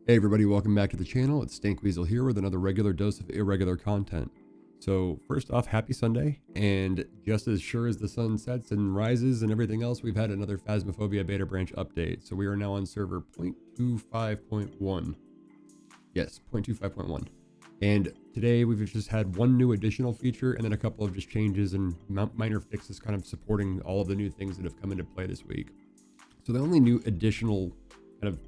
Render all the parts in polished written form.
Hey everybody, welcome back to the channel. It's Stank Weasel here with another regular dose of irregular content. So first off, happy Sunday, and just as sure as the sun sets and rises and everything else, we've had another Phasmophobia beta branch update. So we are now on server 0.25.1. Yes, 0.25.1. And today we've just had one new additional feature and then a couple of just changes and minor fixes kind of supporting all of the new things that have come into play this week. So the only new additional kind of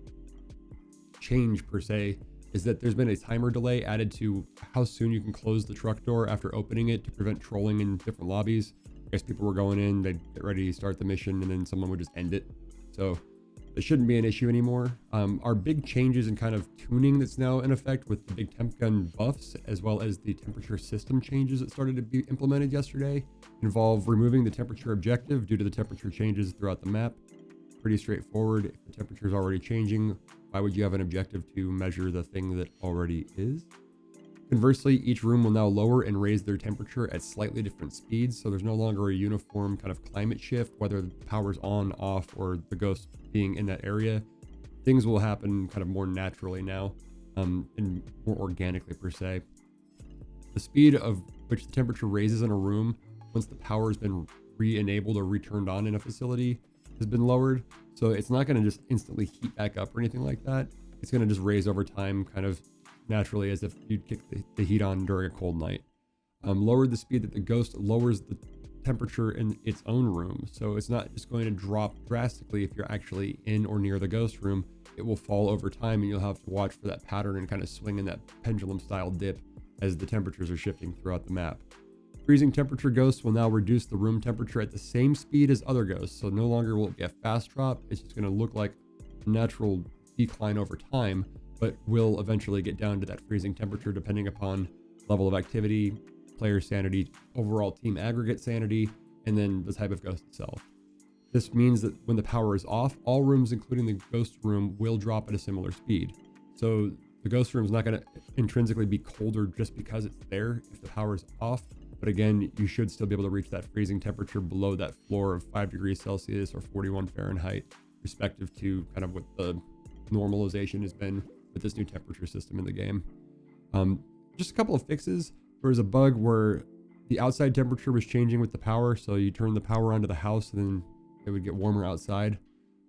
change per se is that there's been a timer delay added to how soon you can close the truck door after opening it to prevent trolling in different lobbies. I guess people were going in, they'd get ready to start the mission, and then someone would just end it. So it shouldn't be an issue anymore. Our big changes in kind of tuning that's now in effect with the big temp gun buffs, as well as the temperature system changes that started to be implemented yesterday, involve removing the temperature objective due to the temperature changes throughout the map. Pretty straightforward. If the temperature is already changing, why would you have an objective to measure the thing that already is? Conversely, each room will now lower and raise their temperature at slightly different speeds, so there's no longer a uniform kind of climate shift, whether the power's on, off, or the ghost being in that area. Things will happen kind of more naturally now, and more organically per se. The speed of which the temperature raises in a room once the power has been re-enabled or returned on in a facility has been lowered, so it's not going to just instantly heat back up or anything like that. It's going to just raise over time kind of naturally as if you'd kick the heat on during a cold night. Lowered the speed that the ghost lowers the temperature in its own room, so it's not just going to drop drastically if you're actually in or near the ghost room. It will fall over time, and you'll have to watch for that pattern and kind of swing in that pendulum style dip as the temperatures are shifting throughout the map. Freezing temperature ghosts will now reduce the room temperature at the same speed as other ghosts, so no longer will it be a fast drop. It's just going to look like a natural decline over time, but will eventually get down to that freezing temperature depending upon level of activity, player sanity, overall team aggregate sanity, and then the type of ghost itself. This means that when the power is off, all rooms, including the ghost room, will drop at a similar speed. So the ghost room is not going to intrinsically be colder just because it's there if the power is off. But again, you should still be able to reach that freezing temperature below that floor of 5 degrees Celsius or 41 Fahrenheit, respective to kind of what the normalization has been with this new temperature system in the game. Just a couple of fixes. There was a bug where the outside temperature was changing with the power, so you turn the power onto the house and then it would get warmer outside.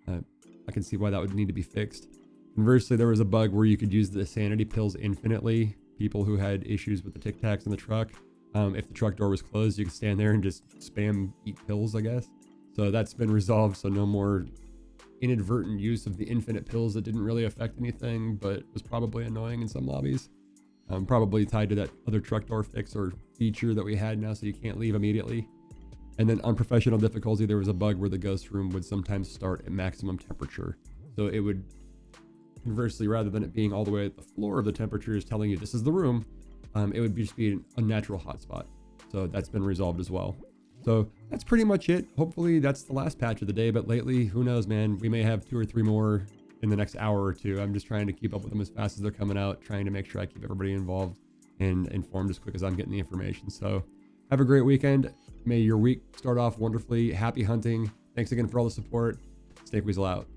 I can see why that would need to be fixed. Conversely, there was a bug where you could use the sanity pills infinitely. People who had issues with the Tic Tacs in the truck, if the truck door was closed, you could stand there and just spam eat pills, I guess. So that's been resolved, so no more inadvertent use of the infinite pills that didn't really affect anything, but was probably annoying in some lobbies. Probably tied to that other truck door fix or feature that we had now, so you can't leave immediately. And then on professional difficulty, there was a bug where the ghost room would sometimes start at maximum temperature. So it would, conversely, rather than it being all the way at the floor of the temperatures telling you this is the room, it would just be a natural hotspot. So that's been resolved as well. So that's pretty much it. Hopefully that's the last patch of the day, but lately, who knows, man, we may have 2 or 3 more in the next hour or two. I'm just trying to keep up with them as fast as they're coming out, trying to make sure I keep everybody involved and informed as quick as I'm getting the information. So have a great weekend. May your week start off wonderfully. Happy hunting. Thanks again for all the support. Stank Weasel out.